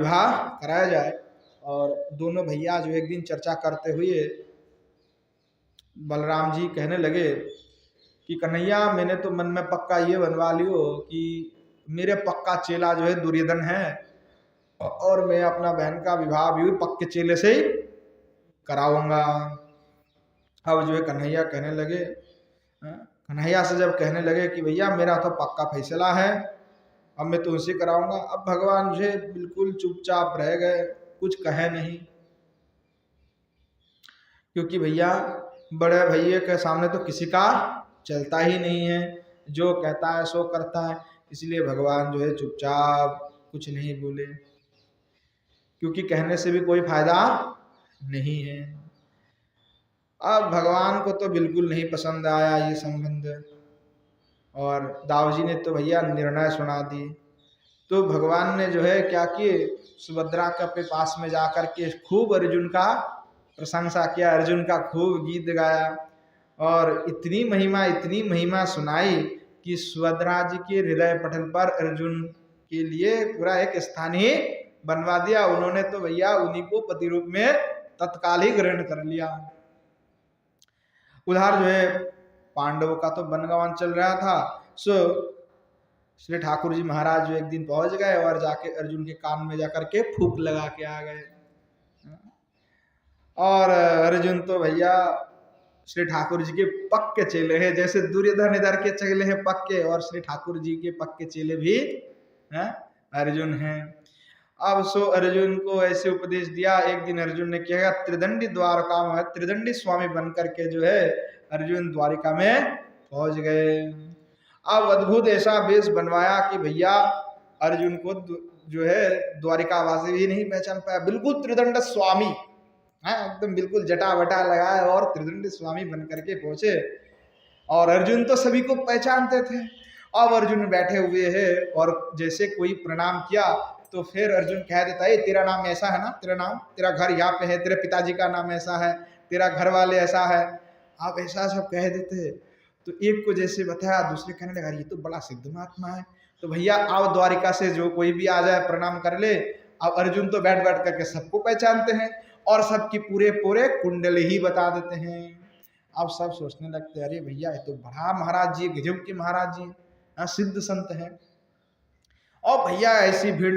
विवाह कराया जाए। और दोनों भैया जो एक दिन चर्चा करते हुए बलराम जी कहने लगे कि कन्हैया, मैंने तो मन में पक्का ये बनवा लियो कि मेरे पक्का चेला जो है दुर्योधन है, और मैं अपना बहन का विवाह भी पक्के चेले से ही कराऊंगा। अब जो है कन्हैया कहने लगे, कन्हैया से जब कहने लगे कि भैया मेरा तो पक्का फैसला है, अब मैं तो उनसे कराऊंगा। अब भगवान जो है बिल्कुल चुपचाप रह गए, कुछ कहे नहीं, क्योंकि भैया बड़े भैया के सामने तो किसी का चलता ही नहीं है, जो कहता है सो करता है। इसलिए भगवान जो है चुपचाप कुछ नहीं बोले, क्योंकि कहने से भी कोई फायदा नहीं है। अब भगवान को तो बिल्कुल नहीं पसंद आया ये संबंध, और दाऊ जी ने तो भैया निर्णय सुना दी। तो भगवान ने जो है क्या किए, सुभद्रा के पास में जाकर के खूब अर्जुन का प्रशंसा किया, अर्जुन का खूब गीत गाया, और इतनी महिमा सुनाई कि सुभद्रा जी के हृदय पटल पर अर्जुन के लिए पूरा एक स्थान ही बनवा दिया। उन्होंने तो भैया उन्हीं को पति रूप में तत्काल ही ग्रहण कर लिया। उधर जो है पांडवों का तो बनगवन चल रहा था। सो श्री ठाकुर जी महाराज जो एक दिन पहुंच गए और जाके अर्जुन के कान में जाकर के फूंक लगा के आ गए। और अर्जुन तो भैया श्री ठाकुर जी के पक्के चेले हैं, जैसे दुर्योधन इधर के चेले हैं पक्के, और श्री ठाकुर जी के पक्के चेले भी अर्जुन हैं। अब सो अर्जुन को ऐसे उपदेश दिया। एक दिन अर्जुन ने किया, त्रिदंडी द्वारका में त्रिदंडी स्वामी बन करके जो है अर्जुन द्वारिका में पहुंच गए। अब अद्भुत ऐसा वेश बनवाया कि भैया अर्जुन को जो है द्वारिका वासी भी नहीं पहचान पाया। बिल्कुल त्रिदंड स्वामी, एकदम बिल्कुल जटा वटा लगाए और त्रिदंड स्वामी बन करके पहुंचे। और अर्जुन तो सभी को पहचानते थे। अब अर्जुन बैठे हुए हैं, और जैसे कोई प्रणाम किया तो फिर अर्जुन कह देता है, तेरा नाम ऐसा है ना, तेरा नाम, तेरा घर यहाँ पे है, तेरे पिताजी का नाम ऐसा है, तेरा घर वाले ऐसा है, आप ऐसा सब कह देते। तो एक को जैसे बताया, दूसरे कहने लगा ये तो बड़ा सिद्ध महात्मा है, तो भैया आओ द्वारिका से जो कोई भी आ जाए प्रणाम कर ले। अब अर्जुन तो बैठ बैठ करके सबको पहचानते हैं, और सबकी पूरे पूरे कुंडली ही बता देते हैं। अब सब सोचने लगते हैं, अरे भैया ये तो बड़ा महाराज जी, गजब के महाराज जी, सिद्ध संत हैं। और भैया ऐसी भीड़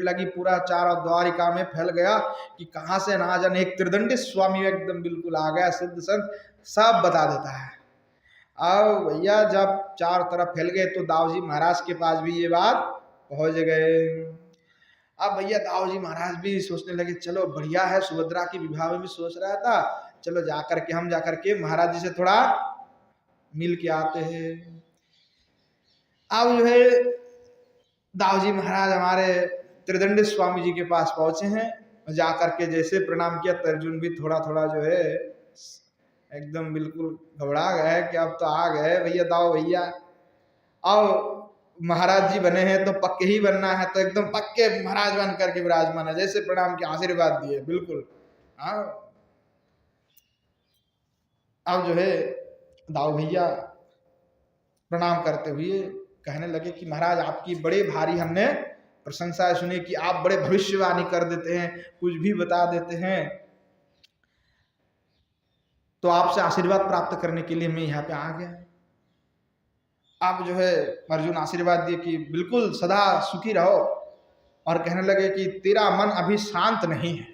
लगी, पूरा चारों द्वारिका में फैल गया कि कहाँ से ना जाने एक त्रिदंडी स्वामी एकदम बिल्कुल आ गया, सिद्ध संत सब बता देता है। अब भैया जब चारों तरफ फैल गए तो दाऊ जी महाराज के पास भी ये बात पहुंच गए। अब भैया दाऊ जी महाराज भी सोचने लगे, चलो बढ़िया है, सुभद्रा की विवाह में भी सोच रहा था, चलो हम जाकर के महाराज जी से थोड़ा मिल के आते हैं। अब जो है दाऊ जी महाराज हमारे त्रिदंडी स्वामी जी के पास पहुंचे हैं, जाकर के जैसे प्रणाम किया, अर्जुन भी थोड़ा थोड़ा जो है एकदम बिल्कुल घबरा गए कि अब तो आ गए भैया दाऊ भैया, अब महाराज जी बने हैं तो पक्के ही बनना है, तो एकदम पक्के महाराज बन करके विराजमान है। जैसे प्रणाम के आशीर्वाद दिए बिल्कुल। अब जो है दाऊ भैया प्रणाम करते हुए कहने लगे कि महाराज आपकी बड़े भारी हमने प्रशंसा सुनी कि आप बड़े भविष्यवाणी कर देते हैं, कुछ भी बता देते हैं, तो आपसे आशीर्वाद प्राप्त करने के लिए मैं यहाँ पे आ गया। आप जो है अर्जुन आशीर्वाद दिए कि बिल्कुल सदा सुखी रहो, और कहने लगे कि तेरा मन अभी शांत नहीं है,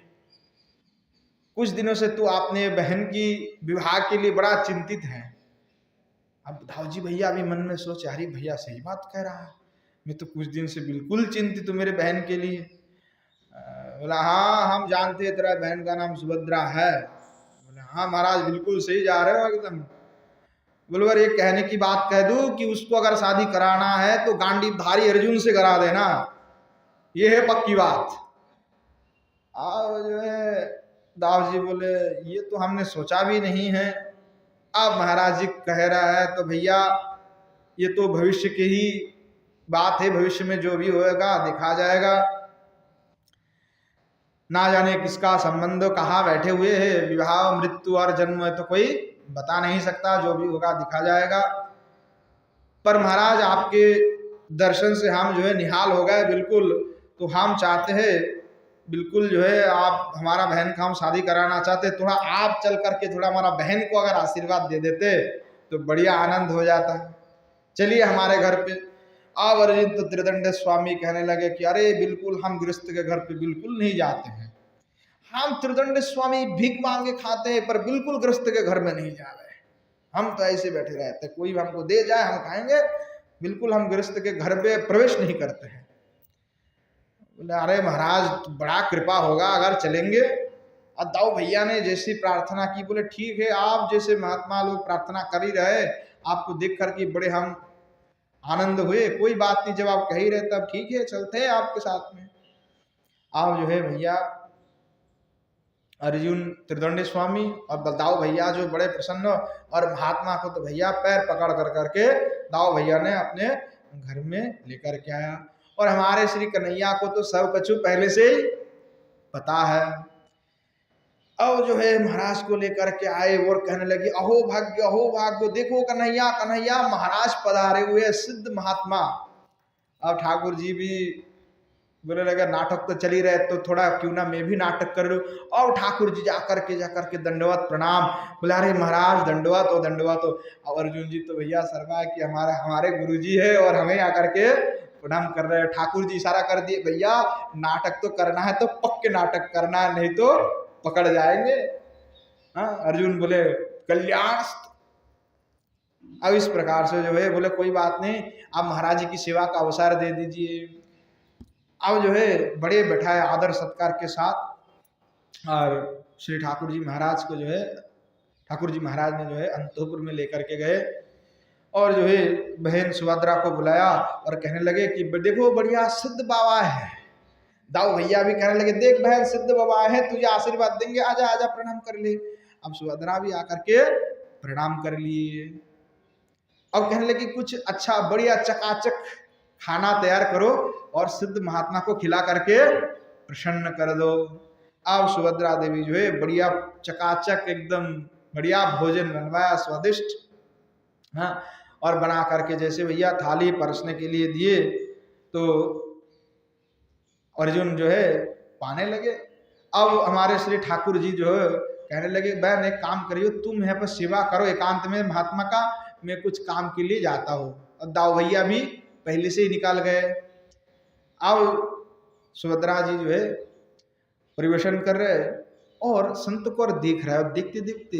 कुछ दिनों से तू अपने बहन की विवाह के लिए बड़ा चिंतित है। अब दाऊ जी भैया अभी मन में सोचे, अरे भैया सही बात कह रहा है, मैं तो कुछ दिन से बिल्कुल चिंतित हूँ मेरे बहन के लिए। बोला हाँ हम जानते हैं तेरा बहन का नाम सुभद्रा है। बोला हाँ महाराज बिल्कुल सही जा रहे हो एकदम। बोलवर एक कहने की बात कह दूं कि उसको अगर शादी कराना है तो गांडीवधारी अर्जुन से करा देना, ये है पक्की बात। जो है दाऊ जी बोले ये तो हमने सोचा भी नहीं है। अब महाराज जी कह रहा है तो भैया ये तो भविष्य की ही बात है, भविष्य में जो भी होगा देखा जाएगा, ना जाने किसका संबंध कहाँ बैठे हुए है, विवाह मृत्यु और जन्म है तो कोई बता नहीं सकता, जो भी होगा दिखा जाएगा। पर महाराज आपके दर्शन से हम जो है निहाल हो गए, बिल्कुल तो हम चाहते हैं बिल्कुल जो है आप हमारा बहन का हम शादी कराना चाहते, थोड़ा आप चल करके थोड़ा हमारा बहन को अगर आशीर्वाद दे देते तो बढ़िया आनंद हो जाता है, चलिए हमारे घर पे। अब अर्जुन तो त्रिदंड स्वामी कहने लगे कि अरे बिल्कुल हम गृहस्थ के घर पे बिल्कुल नहीं जाते हैं, हम त्रिदंड स्वामी भीख मांगे खाते हैं पर बिल्कुल गृहस्थ के घर में नहीं जा रहे, हम तो ऐसे बैठे रहते, कोई हमको दे जाए हम खाएंगे, बिल्कुल हम गृहस्थ के घर पे प्रवेश नहीं करते हैं। बोले अरे महाराज तो बड़ा कृपा होगा अगर चलेंगे। और दाऊ भैया ने जैसी प्रार्थना की, बोले ठीक है आप जैसे महात्मा लोग प्रार्थना कर ही रहे, आपको देख करके बड़े हम आनंद हुए, कोई बात नहीं, जब आप कह ही रहे तब ठीक है चलते हैं आपके साथ में। आप जो है भैया अर्जुन त्रिदंडी स्वामी और दाऊ भैया जो बड़े प्रसन्न, और महात्मा को तो भैया पैर पकड़ कर करके दाऊ भैया ने अपने घर में लेकर के आया। और हमारे श्री कन्हैया को तो सब कछु पहले से ही पता है। अब जो है महाराज को लेकर के आए और कहने लगे अहो भाग्य देखो कन्हैया कन्हैया महाराज पधारे हुए सिद्ध महात्मा। अब ठाकुर जी भी बोले लगे नाटक तो चल ही रहे तो थोड़ा क्यों ना मैं भी नाटक कर लूं। और ठाकुर जी जाकर के दंडवत प्रणाम, बोले अरे महाराज दंडवत हो दंडवत हो। और अर्जुन जी तो भैया शर्मा कि हमारे गुरु जी है और हमें आकर के प्रणाम कर रहे हैं। ठाकुर जी इशारा कर दिए भैया नाटक तो करना है तो पक्के नाटक करना है, नहीं तो पकड़ जाएंगे। हाँ अर्जुन बोले कल्याण। अब इस प्रकार से जो है बोले कोई बात नहीं, आप महाराज जी की सेवा का अवसर दे दीजिए। अब जो है बड़े बैठाए आदर सत्कार के साथ, और श्री ठाकुर जी महाराज को जो है ठाकुर जी महाराज ने जो है अंतपुर में लेकर के गए, और जो है बहन सुभद्रा को बुलाया और कहने लगे कि देखो बढ़िया सिद्ध बाबा है। दाऊ भैया भी कहने लगे देख बहन सिद्ध बाबा है तुझे आशीर्वाद देंगे, आजा आजा प्रणाम कर ले। अब सुभद्रा भी आकर के प्रणाम कर लिए। अब कहने लगे कुछ अच्छा बढ़िया चकाचक खाना तैयार करो और सिद्ध महात्मा को खिला करके प्रसन्न कर दो। अब सुभद्रा देवी जो है बढ़िया चकाचक एकदम बढ़िया भोजन बनवाया स्वादिष्ट, हाँ, और बना करके जैसे भैया थाली परसने के लिए दिए तो अर्जुन जो है पाने लगे। अब हमारे श्री ठाकुर जी जो है कहने लगे बहन एक काम करियो तुम यहाँ पर सेवा करो एकांत में महात्मा का, मैं कुछ काम के लिए जाता हूँ। और दाऊ भैया भी पहले से ही निकाल गए। अब सुभद्रा जी जो है परिवेशन कर रहे और संत को और देख रहा है, और देखते देखते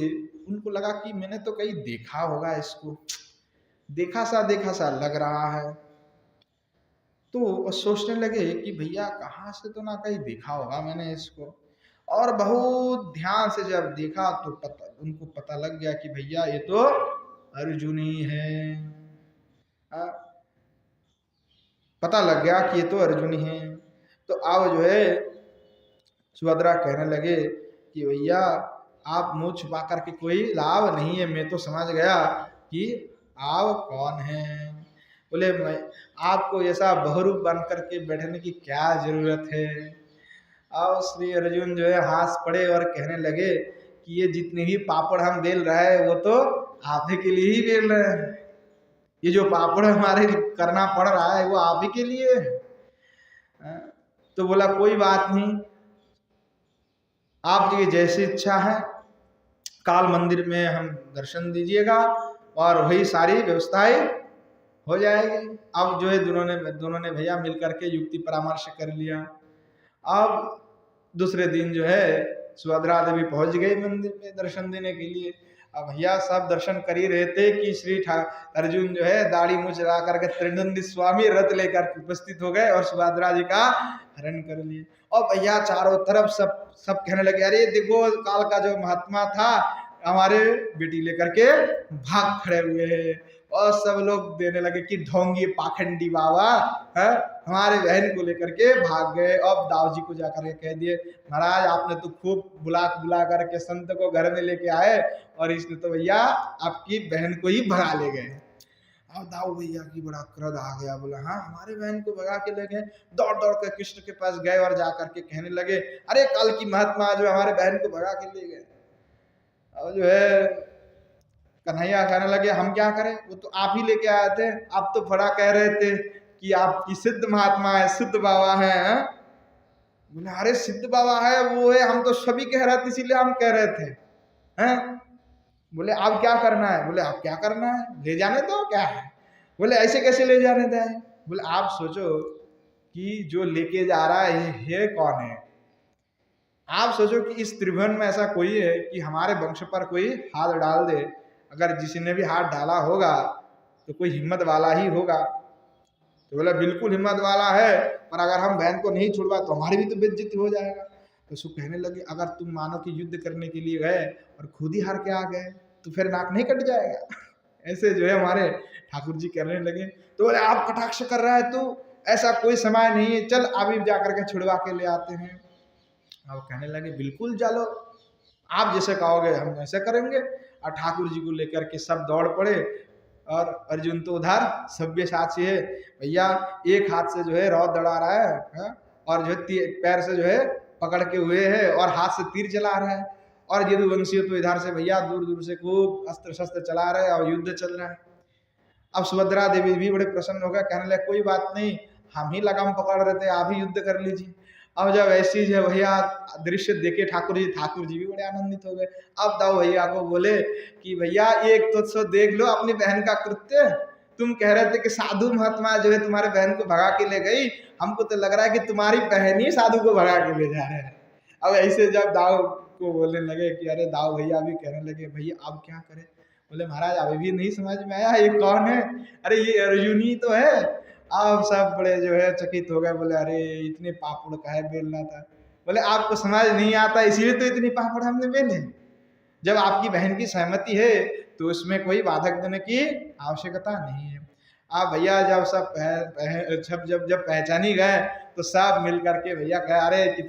उनको लगा कि मैंने तो कहीं देखा होगा इसको, देखा सा लग रहा है। तो सोचने लगे कि भैया कहाँ से तो ना कहीं देखा होगा मैंने इसको। और बहुत ध्यान से जब देखा तो उनको पता लग गया कि भैया ये तो अर्जुन ही है। पता लग गया कि ये तो अर्जुन ही है। तो अब जो है सुभद्रा कहने लगे कि भैया आप मुंह छुपा करके कोई लाभ नहीं है, मैं तो समझ गया कि आप कौन हैं। बोले मैं आपको ऐसा बहुरूप बन करके बैठने की क्या जरूरत है। अब श्री अर्जुन जो है हंस पड़े और कहने लगे कि ये जितने भी पापड़ हम बेल रहे हैं वो तो आप ही के लिए ही बेल रहे हैं, ये जो पापड़ हमारे करना पड़ रहा है वो आप ही के लिए है। तो बोला कोई बात नहीं, आपकी जैसी इच्छा है काल मंदिर में हम दर्शन दीजिएगा और वही सारी व्यवस्थाएं हो जाएगी। अब जो है दोनों ने भैया मिलकर के युक्ति परामर्श कर लिया। अब दूसरे दिन जो है सुभद्रा देवी पहुंच गई मंदिर में दर्शन देने के लिए। अब भैया सब दर्शन कर ही रहे थे कि श्री अर्जुन जो है दाढ़ी मूछ लगा करके त्रिदंडी स्वामी रथ लेकर उपस्थित हो गए और सुभद्रा जी का हरण कर लिए। और भैया चारों तरफ सब कहने लगे अरे देखो काल का जो महात्मा था हमारे बेटी लेकर के भाग खड़े हुए हैं। और सब लोग देने लगे कि ढोंगी पाखंडी बाबा है हमारे बहन को लेकर के भाग गए। अब दाऊ जी को जाकर के कह दिए महाराज आपने तो खूब बुला करके संत को घर में लेके आए और इसने तो भैया आपकी बहन को ही भगा ले गए। अब दाऊ भैया की बड़ा क्रोध आ गया, बोला हाँ हमारे बहन को भगा के ले गए। दौड़ के कृष्ण के पास गए और जाकर के कहने लगे अरे कल की महात्मा जो हमारे बहन को भगा के ले गए। और जो है कन्हैया कहने लगे हम क्या करें, वो तो आप ही लेके आए थे, आप तो बड़ा कह रहे थे कि आपकी सिद्ध महात्मा है, सिद्ध बाबा है, हैं? बोले अरे सिद्ध बाबा है, वो है, हम तो सभी कह रहे थे इसीलिए हम कह रहे थे, हैं? बोले अब क्या करना है? बोले अब क्या करना है, ले जाने दो, क्या है? बोले ऐसे कैसे ले जाने दें? बोले आप सोचो कि जो लेके जा रहा है ये है कौन है? आप सोचो कि इस त्रिभुवन में ऐसा कोई है कि हमारे वंश पर कोई हाथ डाल दे, अगर जिसने भी हाथ डाला होगा तो कोई हिम्मत वाला ही होगा। तो बोला बिल्कुल हिम्मत वाला है, पर अगर हम बहन को नहीं छुड़वा तो हमारी भी तो बेइज्जती हो जाएगा। तो सु कहने लगे अगर तुम मानो कि युद्ध करने के लिए गए और खुद ही हार के आ गए तो फिर नाक नहीं कट जाएगा। ऐसे जो है हमारे ठाकुर जी कहने लगे। तो बोले आप कटाक्ष कर रहा है, तो ऐसा कोई समय नहीं है, चल अभी जाकर के छुड़वा के ले आते हैं। अब कहने लगे बिल्कुल चलो, आप जैसे कहोगे हम ऐसे करेंगे। और ठाकुर जी को लेकर के सब दौड़ पड़े, और अर्जुन तो उधर सव्यसाची है भैया, एक हाथ से जो है रौद दड़ा रहा है, और जो है पैर से जो है पकड़ के हुए है, और हाथ से तीर चला रहा है। और यदुवंशी तो इधर से भैया दूर दूर से खूब अस्त्र शस्त्र चला रहे हैं और युद्ध चल रहा है। अब सुभद्रा देवी भी बड़े प्रसन्न हो गए, कहने लगे कोई बात नहीं, हम ही लगाम पकड़ रहे थे, आप ही युद्ध कर लीजिए। अब जब ऐसी जो भैया दृश्य देखे ठाकुर जी भी बड़े आनंदित हो गए। अब दाऊ भैया को बोले कि भैया एक तो सो देख लो अपनी बहन का कृत्य, तुम कह रहे थे कि साधु महात्मा जो है तुम्हारे बहन को भगा के ले गई, हमको तो लग रहा है कि तुम्हारी बहन ही साधु को भगा के ले जा रहे हैं। अब ऐसे जब दाऊ को बोलने लगे कि अरे दाऊ भैया भी कहने लगे भैया अब क्या करें? बोले महाराज अभी भी नहीं समझ में आया ये कौन है? अरे ये अर्जुन ही तो है। अब सब बड़े जो है चकित हो गए, बोले अरे इतने पापड़ काहे बेलना था? बोले आपको समझ नहीं आता इसीलिए तो इतनी पापड़ हमने बेले। जब आपकी बहन की सहमति है तो उसमें कोई बाधक देने की आवश्यकता नहीं है। आप भैया जब सब जब पहचानी गए तो सब मिल करके भैया कहे अरे